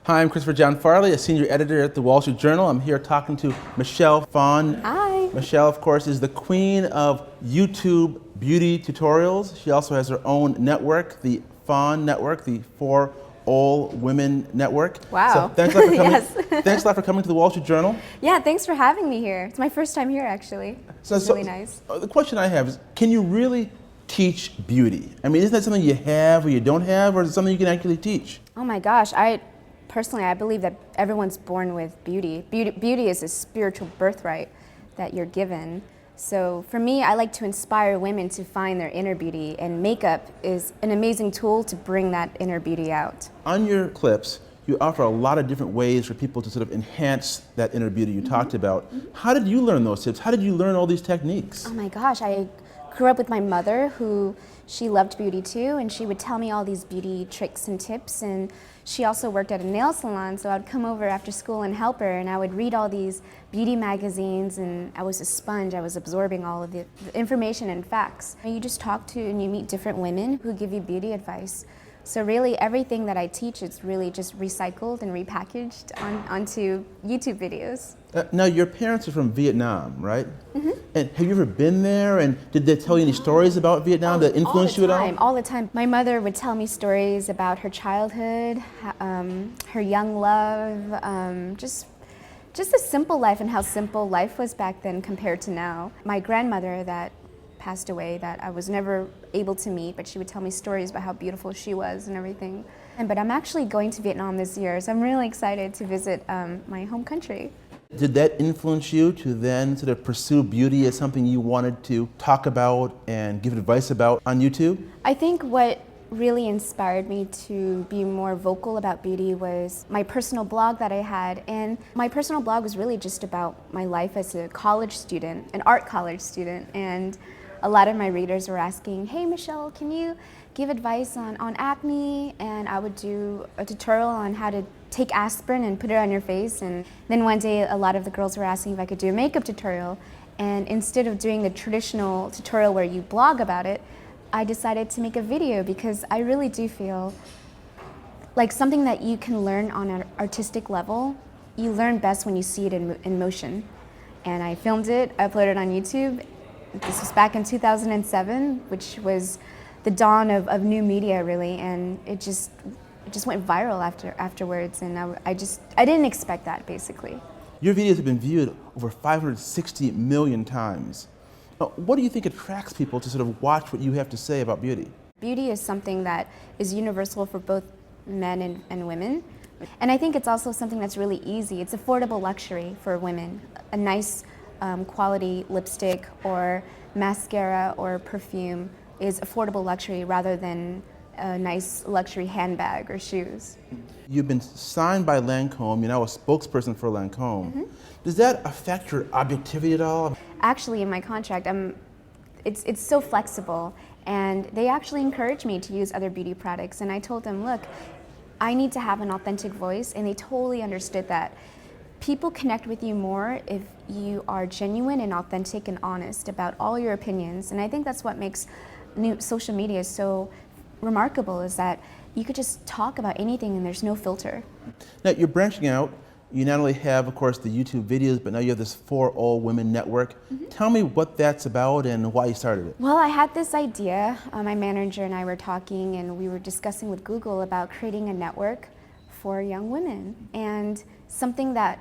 Hi, I'm Christopher Farley, a senior editor at the Wall Street Journal. I'm here talking to Michelle Phan. Hi. Michelle, of course, is the queen of YouTube beauty tutorials. She also has her own network, the Phan Network, the For All Women Network. Wow. So thanks a lot for coming. Yes. Thanks a lot for coming to the Wall Street Journal. Yeah, thanks for having me here. It's my first time here, actually. It's really nice. The question I have is, can you really teach beauty? I mean, isn't that something you have or you don't have, or is it something you can actually teach? Oh my gosh, personally, I believe that everyone's born with beauty. Beauty is a spiritual birthright that you're given. So for me, I like to inspire women to find their inner beauty, and makeup is an amazing tool to bring that inner beauty out. On your clips, you offer a lot of different ways for people to sort of enhance that inner beauty you talked about. How did you learn those tips? How did you learn all these techniques? Oh my gosh, I grew up with my mother, who she loved beauty too, and she would tell me all these beauty tricks and tips, and she also worked at a nail salon, so I'd come over after school and help her, and I would read all these beauty magazines, and I was a sponge. I was absorbing all of the information and facts. You just talk to and you meet different women who give you beauty advice. So really everything that I teach is really just recycled and repackaged onto YouTube videos. Now, your parents are from Vietnam, right? And have you ever been there, and did they tell you any stories about Vietnam that influenced you at all? All the time. My mother would tell me stories about her childhood, her young love, just a simple life and how simple life was back then compared to now. My grandmother that passed away, that I was never able to meet, but she would tell me stories about how beautiful she was and everything. But I'm actually going to Vietnam this year, so I'm really excited to visit my home country. Did that influence you to then sort of pursue beauty as something you wanted to talk about and give advice about on YouTube? I think what really inspired me to be more vocal about beauty was my personal blog that I had. And my personal blog was really just about my life as a college student, an art college student. And a lot of my readers were asking, hey Michelle, can you give advice on acne? And I would do a tutorial on how to take aspirin and put it on your face. And then one day a lot of the girls were asking if I could do a makeup tutorial. And instead of doing the traditional tutorial where you blog about it, I decided to make a video, because I really do feel like something that you can learn on an artistic level, you learn best when you see it in motion. And I filmed it, uploaded it on YouTube. This was back in 2007, which was the dawn of new media, really, and it just went viral afterwards, and I didn't expect that, basically. Your videos have been viewed over 560 million times. What do you think attracts people to sort of watch what you have to say about beauty? Beauty is something that is universal for both men and women. And I think it's also something that's really easy. It's affordable luxury for women. A nice quality lipstick or mascara or perfume is affordable luxury rather than a nice luxury handbag or shoes. You've been signed by Lancome. You're now a spokesperson for Lancome. Does that affect your objectivity at all? Actually, in my contract, it's so flexible, and they actually encourage me to use other beauty products. And I told them, look, I need to have an authentic voice, and they totally understood that. People connect with you more if you are genuine and authentic and honest about all your opinions. And I think that's what makes social media so remarkable, is that you could just talk about anything and there's no filter. Now, you're branching out. You not only have, of course, the YouTube videos, but now you have this For All Women Network. Tell me what that's about and why you started it. Well, I had this idea. My manager and I were talking, and we were discussing with Google about creating a network for young women, and something that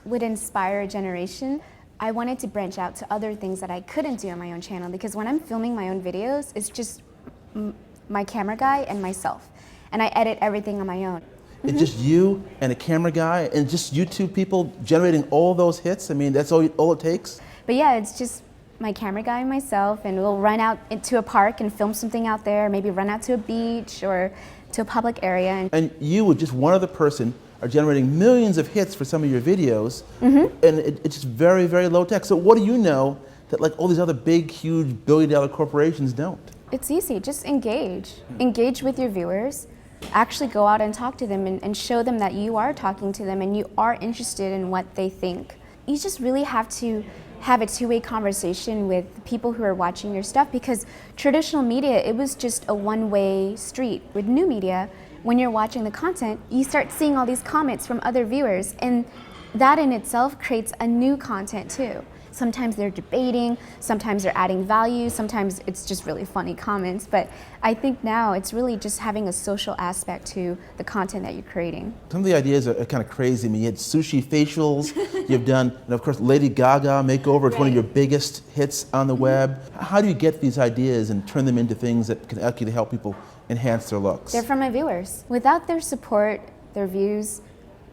would inspire a generation. I wanted to branch out to other things that I couldn't do on my own channel, because when I'm filming my own videos, it's just my camera guy and myself, and I edit everything on my own. It's just you and a camera guy and just YouTube people generating all those hits? I mean, that's all it takes? But yeah, it's just my camera guy and myself, and we'll run out into a park and film something out there, maybe run out to a beach or to a public area. And you, with just one other person, are generating millions of hits for some of your videos, and it's just very, very low tech. So what do you know that like all these other big, huge, billion-dollar corporations don't? It's easy, just engage. Engage with your viewers. Actually go out and talk to them and show them that you are talking to them and you are interested in what they think. You just really have to have a two-way conversation with people who are watching your stuff, because traditional media, it was just a one-way street. With new media, when you're watching the content, you start seeing all these comments from other viewers, and that in itself creates a new content too. Sometimes they're debating, sometimes they're adding value, sometimes it's just really funny comments, but I think now it's really just having a social aspect to the content that you're creating. Some of the ideas are kind of crazy. I mean, you had sushi facials, you've done, and of course, Lady Gaga makeover. It's one of your biggest hits on the web. How do you get these ideas and turn them into things that can actually help people enhance their looks? They're from my viewers. Without their support, their views,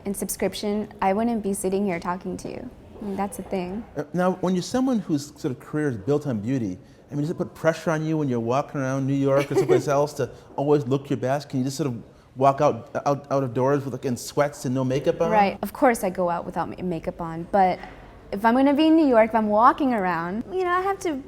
and subscription, I wouldn't be sitting here talking to you. I mean, that's the thing. Now, when you're someone whose sort of career is built on beauty, I mean, does it put pressure on you when you're walking around New York or someplace else to always look your best? Can you just sort of walk out of doors with in sweats and no makeup on? Right. Of course, I go out without makeup on, but if I'm going to be in New York, if I'm walking around, I have to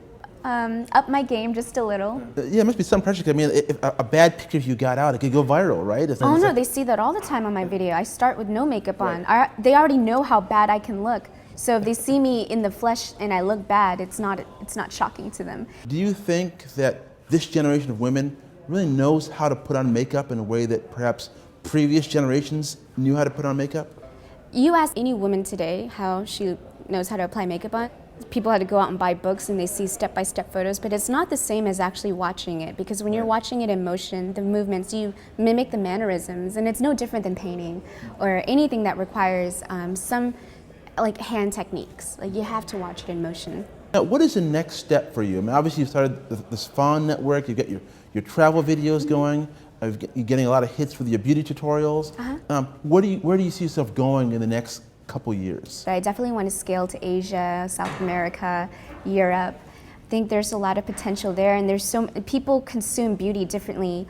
up my game just a little. Yeah, it must be some pressure. I mean, if a bad picture of you got out, it could go viral, right? Oh no, they see that all the time on my video. I start with no makeup on. They already know how bad I can look. So if they see me in the flesh and I look bad, it's not shocking to them. Do you think that this generation of women really knows how to put on makeup in a way that perhaps previous generations knew how to put on makeup? You ask any woman today how she knows how to apply makeup on. People had to go out and buy books and they see step-by-step photos, but it's not the same as actually watching it, because when you're watching it in motion, the movements, you mimic the mannerisms, and it's no different than painting or anything that requires some like hand techniques. Like you have to watch it in motion. Now, what is the next step for you? I mean, obviously you've started this Phan network, you've got your travel videos going, you're getting a lot of hits with your beauty tutorials. Where do you see yourself going in the next couple years? I definitely want to scale to Asia, South America, Europe. I think there's a lot of potential there, and people consume beauty differently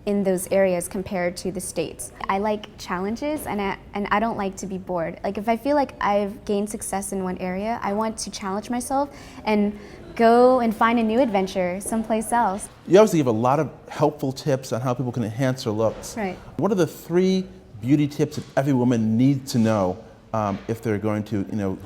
in those areas compared to the States. I like challenges, and I don't like to be bored. Like if I feel like I've gained success in one area, I want to challenge myself and go and find a new adventure someplace else. You obviously give a lot of helpful tips on how people can enhance their looks. Right. What are the 3 beauty tips that every woman needs to know if they're going to,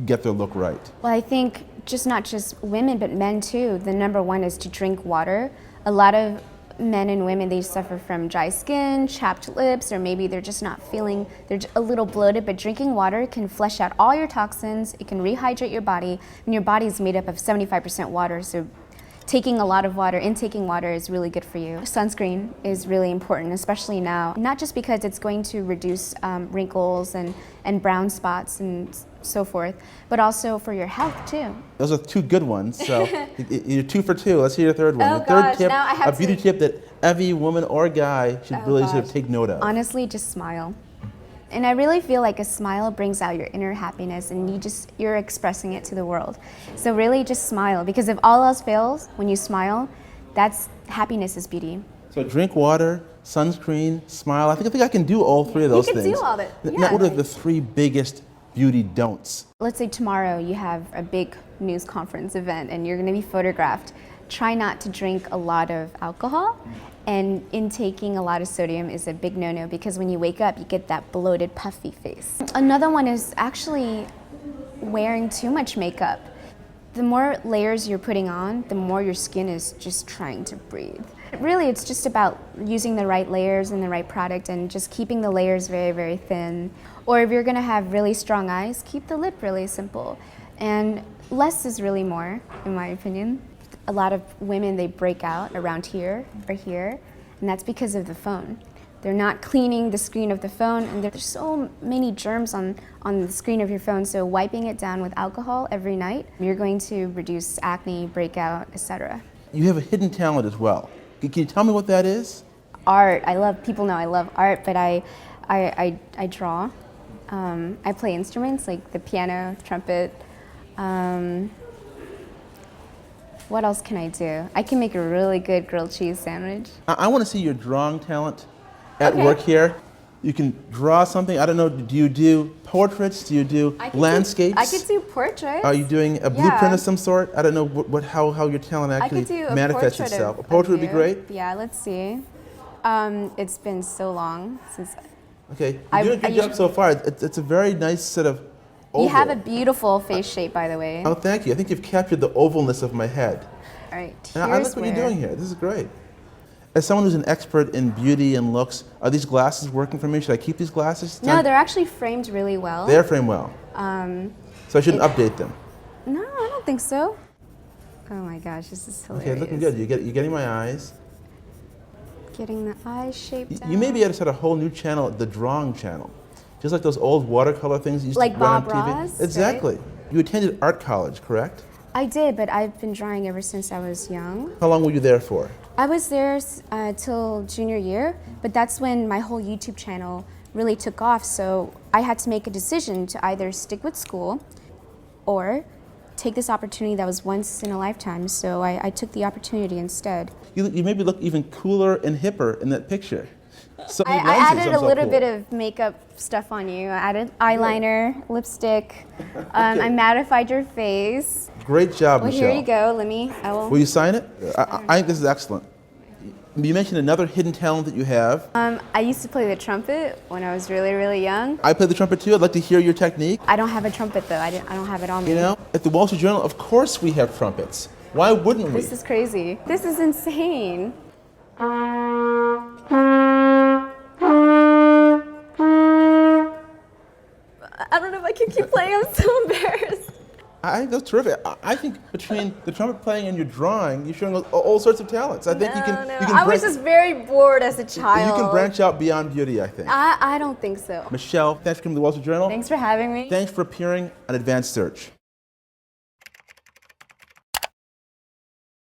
get their look right? Well, I think not just women, but men too. The number one is to drink water. A lot of men and women, they suffer from dry skin, chapped lips, or maybe they're just not feeling, they're a little bloated, but drinking water can flush out all your toxins, it can rehydrate your body, and your body is made up of 75% water, so taking a lot of water, intaking water is really good for you. Sunscreen is really important, especially now, not just because it's going to reduce wrinkles and brown spots and so forth, but also for your health too. Those are 2 good ones, so you're 2 for 2. Let's hear your third one. Oh, the third gosh, tip, now I have a beauty tip that every woman or guy should really sort of take note of. Honestly, just smile. And I really feel like a smile brings out your inner happiness, and you're expressing it to the world. So really just smile, because if all else fails, when you smile, happiness is beauty. So drink water, sunscreen, smile. I think I can do all 3 of those things. You can do all that. Now, what are the 3 biggest beauty don'ts? Let's say tomorrow you have a big news conference event and you're going to be photographed. Try not to drink a lot of alcohol, and intaking a lot of sodium is a big no-no, because when you wake up you get that bloated, puffy face. Another one is actually wearing too much makeup. The more layers you're putting on, the more your skin is just trying to breathe. Really, it's just about using the right layers and the right product, and just keeping the layers very, very thin. Or if you're gonna have really strong eyes, keep the lip really simple. And less is really more, in my opinion. A lot of women, they break out around here or here, and that's because of the phone. They're not cleaning the screen of the phone, and there's so many germs on the screen of your phone, so wiping it down with alcohol every night, you're going to reduce acne, breakout, etc. You have a hidden talent as well. Can you tell me what that is? Art. People know I love art, but I draw. I play instruments like the piano, trumpet. What else can I do? I can make a really good grilled cheese sandwich. I want to see your drawing talent at work here. You can draw something. I don't know, do you do portraits? Do you do landscapes? I could do portraits. Are you doing a blueprint of some sort? I don't know how your talent actually manifests itself. A portrait would be great? Yeah, let's see. It's been so long since... Okay, you're doing a good job so far. It's a very nice sort of oval. You have a beautiful face shape, by the way. Oh, thank you. I think you've captured the ovalness of my head. All right, I like what you're doing here. This is great. As someone who's an expert in beauty and looks, are these glasses working for me? Should I keep these glasses? No, they're actually framed really well. They're framed well. So I shouldn't update them. No, I don't think so. Oh my gosh, this is hilarious. Okay, looking good. You're getting my eyes. Getting the eyes shaped out. You may be able to start a whole new channel, the drawing channel. Just like those old watercolor things you used Like to run Bob on TV. Ross, Exactly. right? You attended art college, correct? I did, but I've been drawing ever since I was young. How long were you there for? I was there till junior year, but that's when my whole YouTube channel really took off. So I had to make a decision to either stick with school or take this opportunity that was once in a lifetime. So I took the opportunity instead. You maybe look even cooler and hipper in that picture. So I added a little bit of makeup stuff on you. I added eyeliner, lipstick. I mattified your face. Great job, Well, Michelle. here you go. Let me. I will. Will you sign it? I think this is excellent. You mentioned another hidden talent that you have. I used to play the trumpet when I was really, really young. I play the trumpet too. I'd like to hear your technique. I don't have a trumpet though. I don't have it on me. You know, at the Wall Street Journal, of course we have trumpets. Why wouldn't we? This is crazy. This is insane. I don't know if I can keep playing. I'm so embarrassed. I think that's terrific. I think between the trumpet playing and your drawing, you're showing all sorts of talents. I think you can. I was just very bored as a child. You can branch out beyond beauty, I think. I don't think so. Michelle, thanks for coming to the Wall Street Journal. Thanks for having me. Thanks for appearing on Advanced Search.